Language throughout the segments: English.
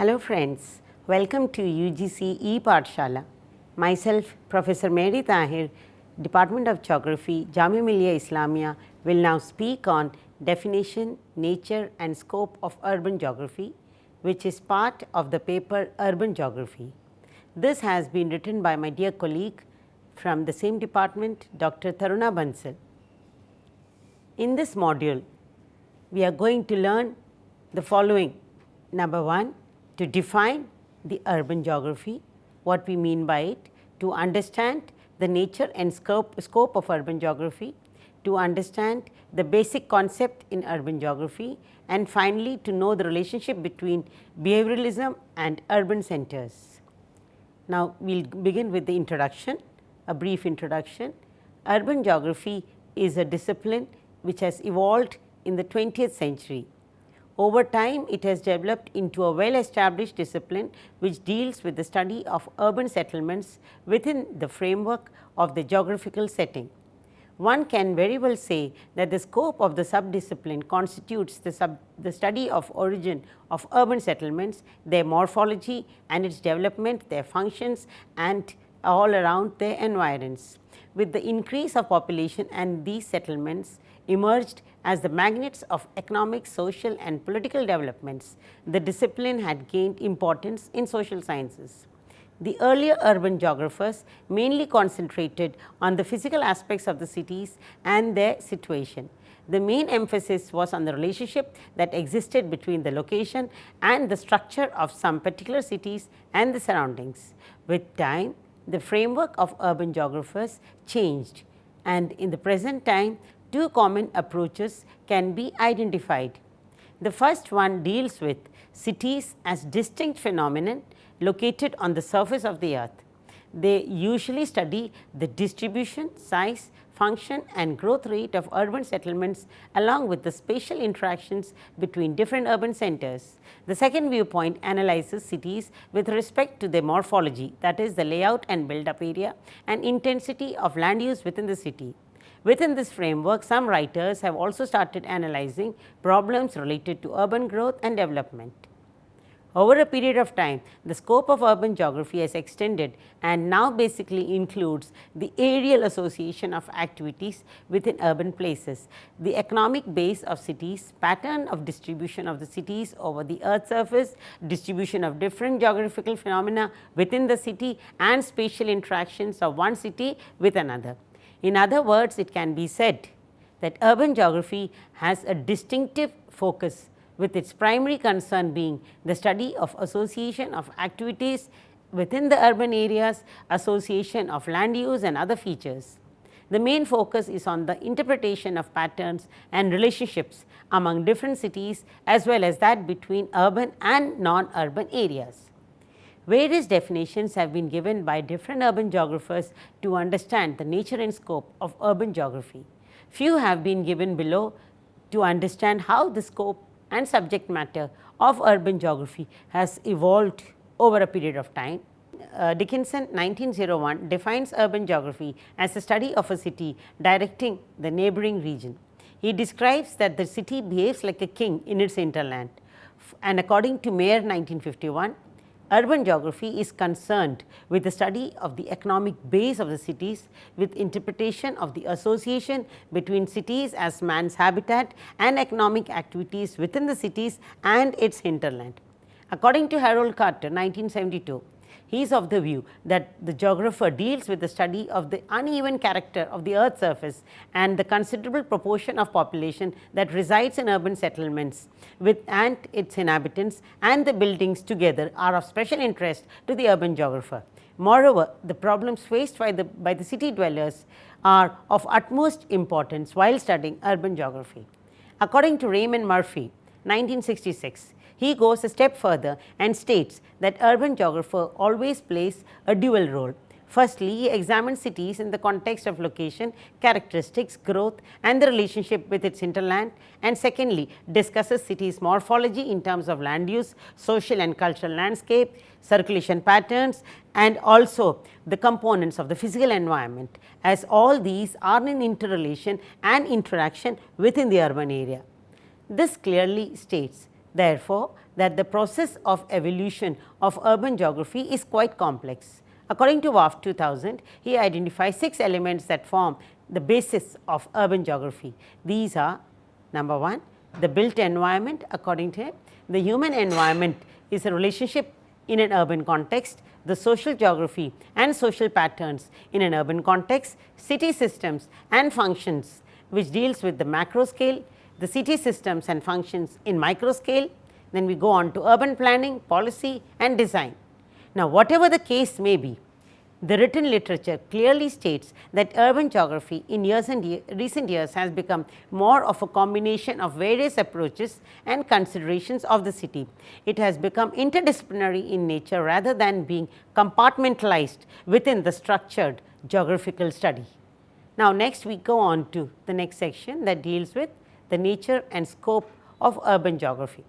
Hello friends, welcome to UGC E-Pathshala. Myself Professor Mary Tahir, Department of Geography, Jamia Millia Islamia will now speak on definition, nature and scope of urban geography, which is part of the paper Urban Geography. This has been written by my dear colleague from the same department, Dr. Taruna Bansal. In this module, we are going to learn the following. Number 1, to define the urban geography, what we mean by it, to understand the nature and scope of urban geography, to understand the basic concept in urban geography, and finally, to know the relationship between behavioralism and urban centers. Now, we will begin with the introduction, a brief introduction. Urban geography is a discipline which has evolved in the 20th century. Over time, it has developed into a well established discipline which deals with the study of urban settlements within the framework of the geographical setting. One can very well say that the scope of the subdiscipline constitutes the study of origin of urban settlements, their morphology and its development, their functions and all around their environs. With the increase of population and these settlements emerged as the magnets of economic, social and political developments, the discipline had gained importance in social sciences. The earlier urban geographers mainly concentrated on the physical aspects of the cities and their situation. The main emphasis was on the relationship that existed between the location and the structure of some particular cities and the surroundings. With time, the framework of urban geographers changed, and in the present time, two common approaches can be identified. The first one deals with cities as distinct phenomenon located on the surface of the earth. They usually study the distribution, size, function and growth rate of urban settlements along with the spatial interactions between different urban centers. The second viewpoint analyzes cities with respect to their morphology, that is the layout and build-up area and intensity of land use within the city. Within this framework, some writers have also started analyzing problems related to urban growth and development. Over a period of time, the scope of urban geography has extended and now basically includes the areal association of activities within urban places, the economic base of cities, pattern of distribution of the cities over the earth surface, distribution of different geographical phenomena within the city and spatial interactions of one city with another. In other words, it can be said that urban geography has a distinctive focus, with its primary concern being the study of association of activities within the urban areas, association of land use and other features. The main focus is on the interpretation of patterns and relationships among different cities as well as that between urban and non-urban areas. Various definitions have been given by different urban geographers to understand the nature and scope of urban geography. Few have been given below to understand how the scope and subject matter of urban geography has evolved over a period of time. Dickinson 1901 defines urban geography as the study of a city directing the neighboring region. He describes that the city behaves like a king in its hinterland, and according to Mayer 1951, urban geography is concerned with the study of the economic base of the cities with interpretation of the association between cities as man's habitat and economic activities within the cities and its hinterland. According to Harold Carter 1972, he is of the view that the geographer deals with the study of the uneven character of the earth's surface and the considerable proportion of population that resides in urban settlements and its inhabitants and the buildings together are of special interest to the urban geographer. Moreover, the problems faced by the city dwellers are of utmost importance while studying urban geography. According to Raymond Murphy 1966, he goes a step further and states that urban geographer always plays a dual role. Firstly, he examines cities in the context of location, characteristics, growth and the relationship with its hinterland, and secondly, discusses cities' morphology in terms of land use, social and cultural landscape, circulation patterns and also the components of the physical environment, as all these are in interrelation and interaction within the urban area. This clearly states, therefore, that the process of evolution of urban geography is quite complex. According to Waff 2000, he identifies 6 elements that form the basis of urban geography. These are: number 1, the built environment. According to him, the human environment is a relationship in an urban context, the social geography and social patterns in an urban context, city systems and functions which deals with the macro scale, the city systems and functions in micro scale. Then we go on to urban planning, policy and design. Now, whatever the case may be, the written literature clearly states that urban geography in recent years has become more of a combination of various approaches and considerations of the city. It has become interdisciplinary in nature rather than being compartmentalized within the structured geographical study. Now, next we go on to the next section that deals with the nature and scope of urban geography.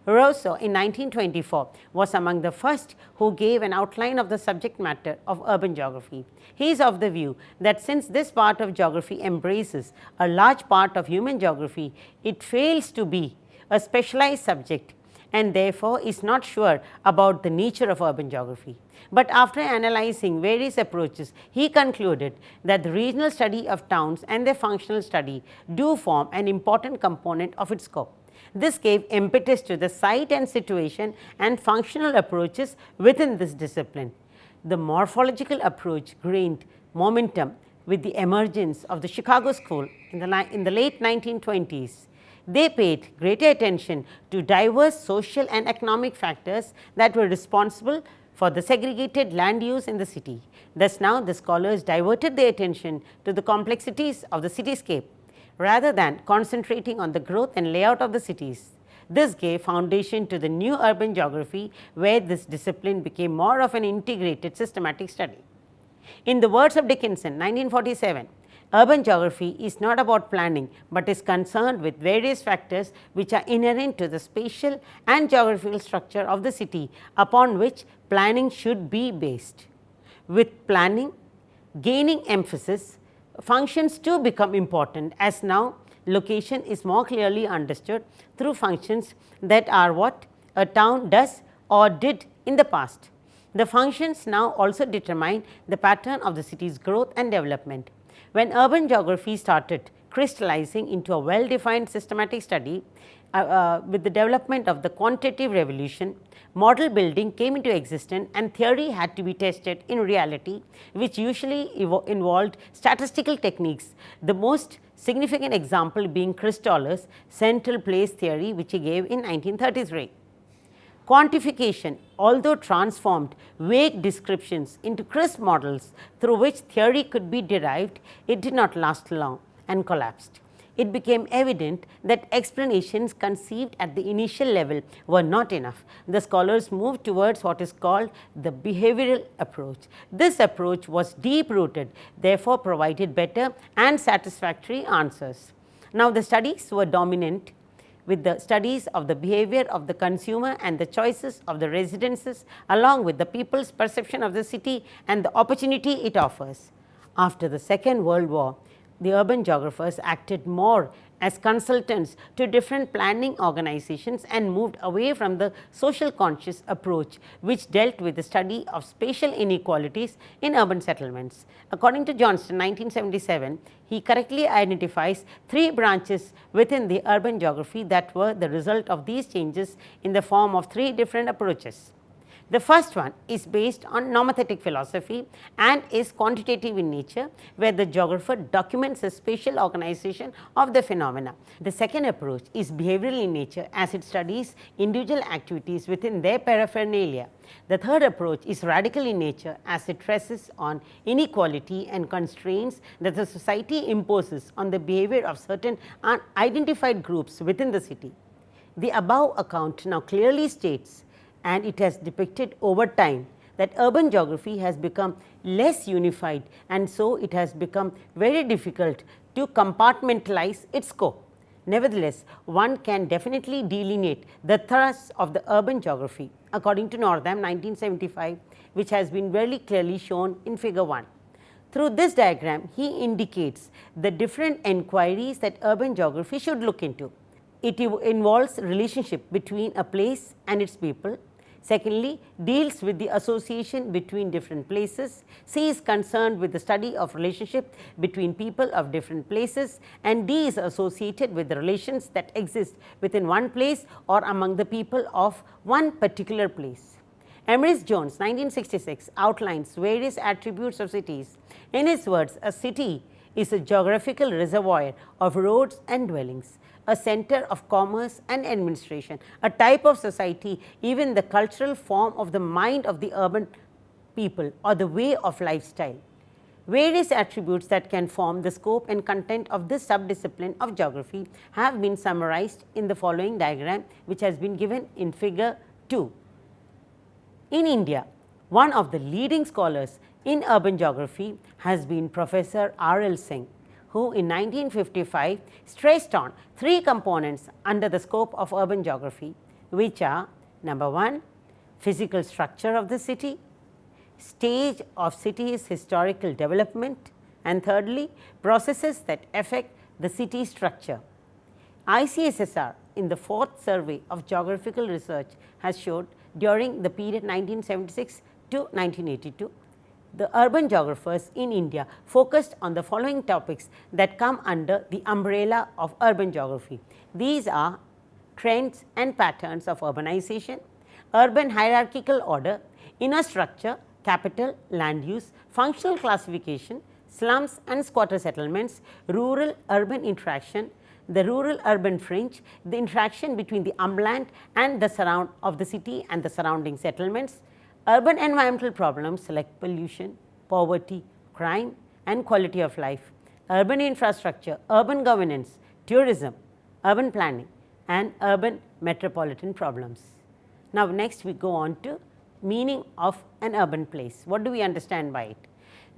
Rousseau in 1924 was among the first who gave an outline of the subject matter of urban geography. He is of the view that since this part of geography embraces a large part of human geography, it fails to be a specialized subject and therefore is not sure about the nature of urban geography. But after analyzing various approaches, he concluded that the regional study of towns and their functional study do form an important component of its scope. This gave impetus to the site and situation and functional approaches within this discipline. The morphological approach gained momentum with the emergence of the Chicago School in the late 1920s. They paid greater attention to diverse social and economic factors that were responsible for the segregated land use in the city. Thus, now the scholars diverted their attention to the complexities of the cityscape rather than concentrating on the growth and layout of the cities. This gave foundation to the new urban geography, where this discipline became more of an integrated systematic study. In the words of Dickinson, 1947, urban geography is not about planning, but is concerned with various factors which are inherent to the spatial and geographical structure of the city upon which planning should be based. With planning gaining emphasis, functions too become important, as now location is more clearly understood through functions that are what a town does or did in the past. The functions now also determine the pattern of the city's growth and development. When urban geography started crystallizing into a well-defined systematic study, with the development of the quantitative revolution, model building came into existence and theory had to be tested in reality, which usually involved statistical techniques. The most significant example being Christoller's central place theory, which he gave in 1933. Quantification, although transformed vague descriptions into crisp models through which theory could be derived, it did not last long and collapsed. It became evident that explanations conceived at the initial level were not enough. The scholars moved towards what is called the behavioral approach. This approach was deep-rooted, therefore provided better and satisfactory answers. Now, the studies were dominant with the studies of the behavior of the consumer and the choices of the residences, along with the people's perception of the city and the opportunity it offers. After the Second World War, the urban geographers acted more as consultants to different planning organizations and moved away from the social conscious approach, which dealt with the study of spatial inequalities in urban settlements. According to Johnston, 1977, he correctly identifies 3 branches within the urban geography that were the result of these changes in the form of 3 different approaches. The first one is based on nomothetic philosophy and is quantitative in nature, where the geographer documents the spatial organization of the phenomena. The second approach is behavioral in nature, as it studies individual activities within their paraphernalia. The third approach is radical in nature, as it stresses on inequality and constraints that the society imposes on the behavior of certain unidentified groups within the city. The above account now clearly states, and it has depicted over time, that urban geography has become less unified, and so it has become very difficult to compartmentalize its scope. Nevertheless, one can definitely delineate the thrust of the urban geography according to Northam 1975, which has been very clearly shown in figure 1. Through this diagram, he indicates the different enquiries that urban geography should look into. it involves relationship between a place and its people. Secondly, deals with the association between different places. C is concerned with the study of relationship between people of different places, and D is associated with the relations that exist within one place or among the people of one particular place. Emrys Jones 1966 outlines various attributes of cities. In his words, a city is a geographical reservoir of roads and dwellings, a center of commerce and administration, a type of society, even the cultural form of the mind of the urban people or the way of lifestyle. Various attributes that can form the scope and content of this subdiscipline of geography have been summarized in the following diagram, which has been given in figure 2. In India, one of the leading scholars in urban geography has been Professor R.L. Singh, who in 1955 stressed on 3 components under the scope of urban geography, which are number 1, physical structure of the city, stage of city's historical development, and thirdly, processes that affect the city structure. ICSSR in the 4th survey of geographical research has showed during the period 1976 to 1982, the urban geographers in India focused on the following topics that come under the umbrella of urban geography. These are trends and patterns of urbanization, urban hierarchical order, inner structure, capital, land use, functional classification, slums and squatter settlements, rural-urban interaction, the rural-urban fringe, the interaction between the umland and the surround of the city and the surrounding settlements, urban environmental problems like pollution, poverty, crime and quality of life, urban infrastructure, urban governance, tourism, urban planning and urban metropolitan problems. Now, next we go on to meaning of an urban place. What do we understand by it?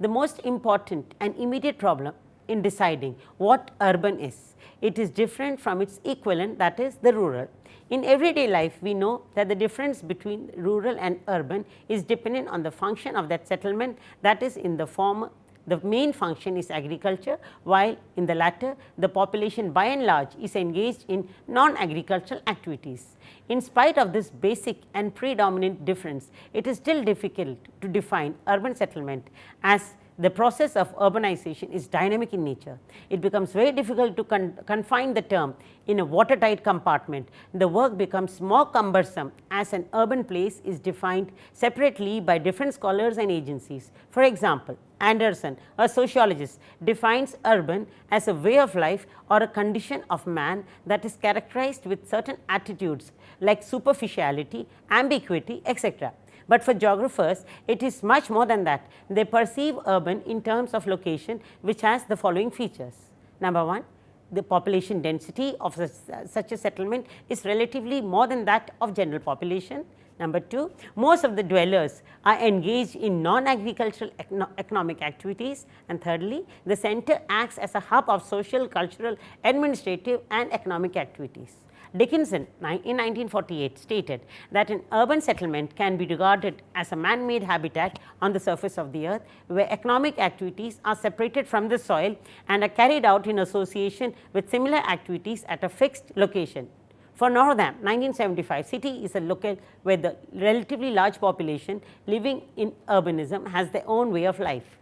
The most important and immediate problem in deciding what urban is. It is different from its equivalent, that is the rural. In everyday life, we know that the difference between rural and urban is dependent on the function of that settlement, that is in the former the main function is agriculture, while in the latter the population by and large is engaged in non-agricultural activities. In spite of this basic and predominant difference, it is still difficult to define urban settlement, as the process of urbanization is dynamic in nature. It becomes very difficult to confine the term in a watertight compartment. The work becomes more cumbersome as an urban place is defined separately by different scholars and agencies. For example, Anderson, a sociologist, defines urban as a way of life or a condition of man that is characterized with certain attitudes like superficiality, ambiguity, etc. But for geographers, it is much more than that. They perceive urban in terms of location, which has the following features. Number 1, the population density of such a settlement is relatively more than that of general population. Number 2, most of the dwellers are engaged in non-agricultural economic activities. And thirdly, the center acts as a hub of social, cultural, administrative and economic activities. Dickinson in 1948 stated that an urban settlement can be regarded as a man-made habitat on the surface of the earth, where economic activities are separated from the soil and are carried out in association with similar activities at a fixed location. For Northam 1975, city is a locale where the relatively large population living in urbanism has their own way of life.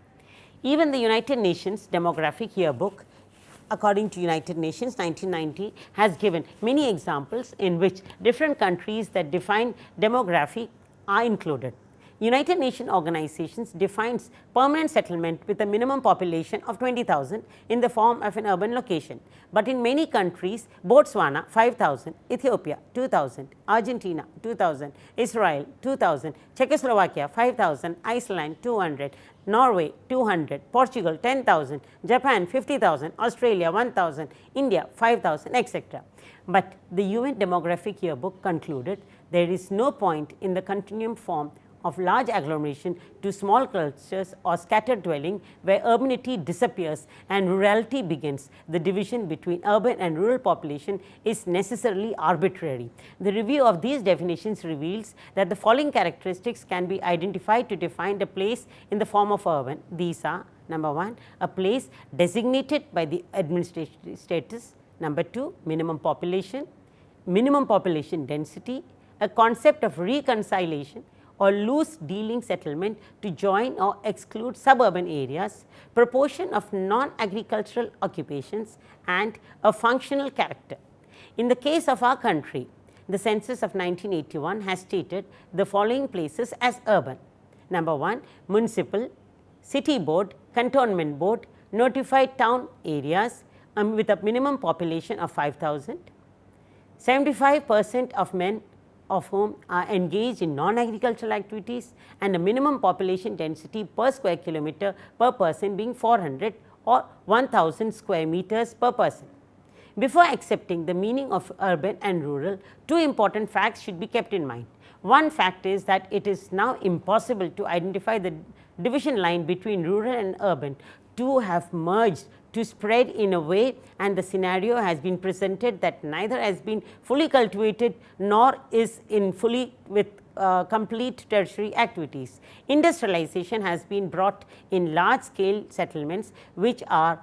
Even the United Nations Demographic Yearbook, according to United Nations 1990, has given many examples in which different countries that define demography are included. United Nations organizations defines permanent settlement with a minimum population of 20,000 in the form of an urban location. But in many countries, Botswana 5,000, Ethiopia 2,000, Argentina 2,000, Israel 2,000, Czechoslovakia 5,000, Iceland 200, Norway 200, Portugal 10,000, Japan 50,000, Australia 1,000, India 5,000, etc. But the UN Demographic Yearbook concluded there is no point in the continuum form of large agglomeration to small clusters or scattered dwelling where urbanity disappears and rurality begins. The division between urban and rural population is necessarily arbitrary. The review of these definitions reveals that the following characteristics can be identified to define a place in the form of urban. These are: number 1, a place designated by the administrative status. Number 2, minimum population density, a concept of reconciliation or loose dealing settlement to join or exclude suburban areas, proportion of non-agricultural occupations and a functional character. In the case of our country, the census of 1981 has stated the following places as urban. Number 1, municipal, city board, cantonment board, notified town areas with a minimum population of 5,000. 75% of men of whom are engaged in non-agricultural activities and a minimum population density per square kilometer per person being 400 or 1000 square meters per person. Before accepting the meaning of urban and rural, two important facts should be kept in mind. One fact is that it is now impossible to identify the division line between rural and urban. Two have merged to spread in a way, and the scenario has been presented that neither has been fully cultivated nor is in fully with complete tertiary activities. Industrialization has been brought in large scale settlements which are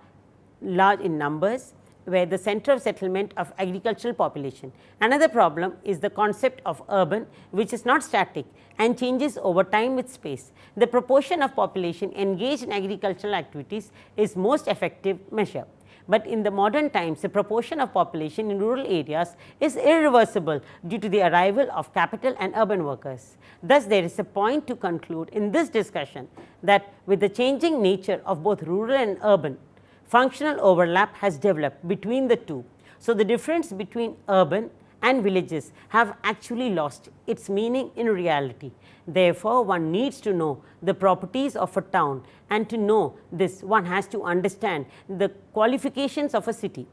large in numbers, where the center of settlement of agricultural population. Another problem is the concept of urban, which is not static and changes over time with space. The proportion of population engaged in agricultural activities is most effective measure. But in the modern times, the proportion of population in rural areas is irreversible due to the arrival of capital and urban workers. Thus, there is a point to conclude in this discussion that with the changing nature of both rural and urban, functional overlap has developed between the two. So, the difference between urban and villages have actually lost its meaning in reality. Therefore, one needs to know the properties of a town, and to know this one has to understand the qualifications of a city.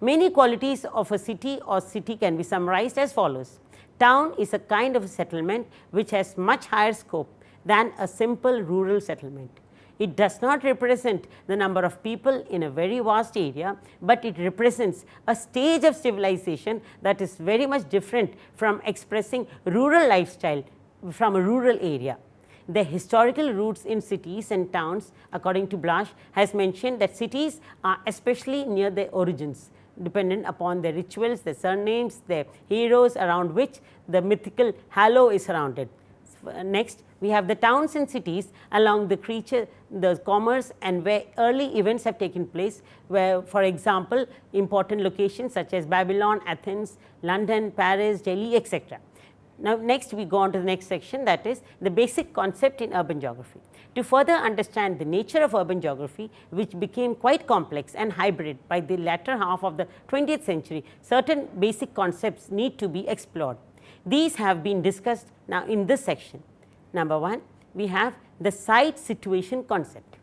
Many qualities of a city or city can be summarized as follows. Town is a kind of a settlement which has much higher scope than a simple rural settlement. It does not represent the number of people in a very vast area, but it represents a stage of civilization that is very much different from expressing rural lifestyle from a rural area. The historical roots in cities and towns, according to Blasch, has mentioned that cities are especially near their origins, dependent upon their rituals, their surnames, their heroes around which the mythical halo is surrounded. Next, we have the towns and cities along the commerce and where early events have taken place, where for example, important locations such as Babylon, Athens, London, Paris, Delhi, etc. Now, next we go on to the next section, that is the basic concept in urban geography. To further understand the nature of urban geography, which became quite complex and hybrid by the latter half of the 20th century, certain basic concepts need to be explored. These have been discussed now in this section. Number 1, we have the site situation concept.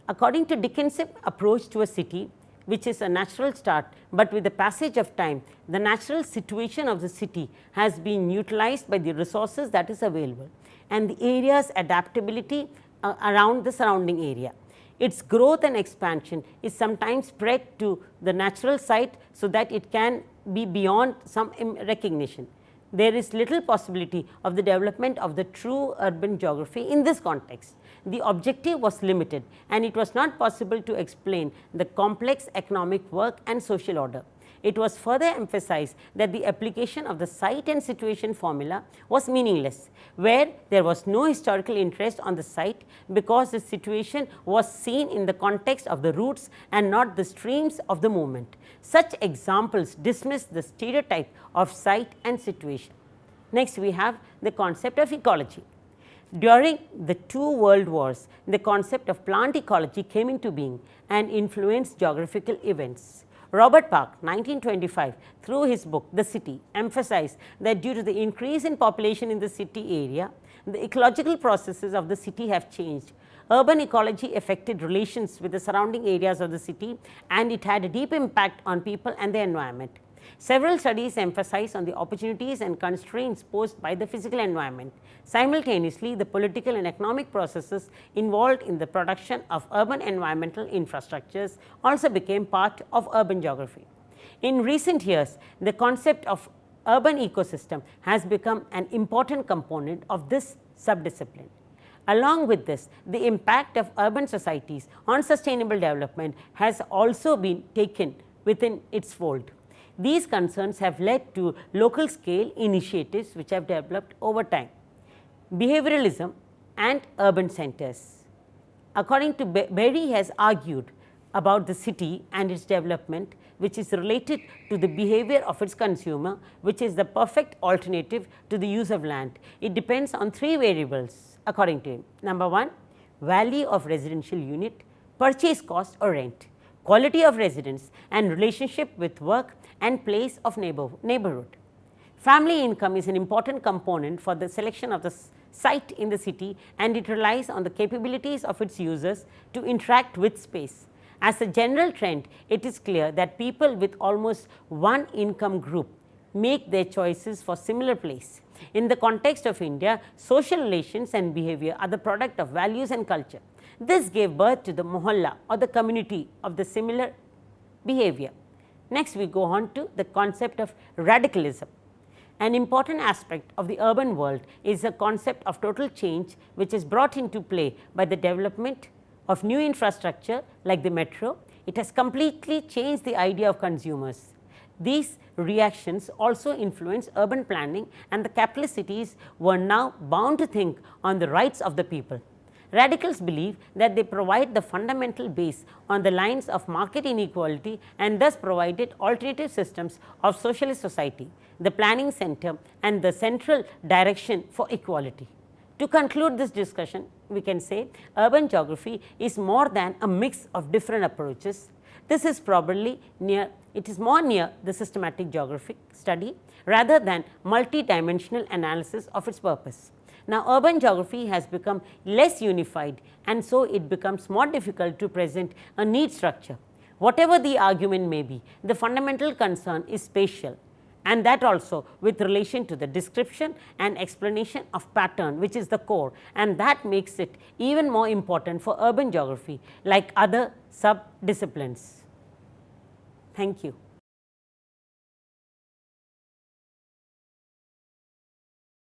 According to Dickinson's approach to a city, which is a natural start, but with the passage of time, the natural situation of the city has been utilized by the resources that is available and the area's adaptability around the surrounding area. Its growth and expansion is sometimes spread to the natural site so that it can be beyond some recognition. There is little possibility of the development of the true urban geography in this context. The objective was limited and it was not possible to explain the complex economic work and social order. It was further emphasized that the application of the site and situation formula was meaningless, where there was no historical interest on the site because the situation was seen in the context of the routes and not the streams of the movement. Such examples dismiss the stereotype of site and situation. Next, we have the concept of ecology. During the two world wars, the concept of plant ecology came into being and influenced geographical events. Robert Park, 1925, through his book The City, emphasized that due to the increase in population in the city area, the ecological processes of the city have changed. Urban ecology affected relations with the surrounding areas of the city, and it had a deep impact on people and the environment. Several studies emphasize on the opportunities and constraints posed by the physical environment. Simultaneously, the political and economic processes involved in the production of urban environmental infrastructures also became part of urban geography. In recent years, the concept of urban ecosystem has become an important component of this subdiscipline. Along with this, the impact of urban societies on sustainable development has also been taken within its fold. These concerns have led to local scale initiatives which have developed over time. Behavioralism and urban centers. According to Berry has argued about the city and its development, which is related to the behavior of its consumer, which is the perfect alternative to the use of land. It depends on three variables according to him. Number 1, value of residential unit, purchase cost or rent, quality of residence and relationship with work and place of neighborhood. Family income is an important component for the selection of the site in the city, and it relies on the capabilities of its users to interact with space. As a general trend, it is clear that people with almost one income group make their choices for similar place. In the context of India, social relations and behavior are the product of values and culture. This gave birth to the mohalla or the community of the similar behavior. Next, we go on to the concept of radicalism. An important aspect of the urban world is the concept of total change, which is brought into play by the development of new infrastructure like the metro. It has completely changed the idea of consumers. These reactions also influence urban planning, and the capitalist cities were now bound to think on the rights of the people. Radicals believe that they provide the fundamental base on the lines of market inequality and thus provided alternative systems of socialist society, the planning center and the central direction for equality. To conclude this discussion, we can say urban geography is more than a mix of different approaches. This is probably more near the systematic geographic study rather than multi-dimensional analysis of its purpose. Now, urban geography has become less unified, and so it becomes more difficult to present a neat structure. Whatever the argument may be, the fundamental concern is spatial, and that also with relation to the description and explanation of pattern, which is the core, and that makes it even more important for urban geography like other sub-disciplines. Thank you.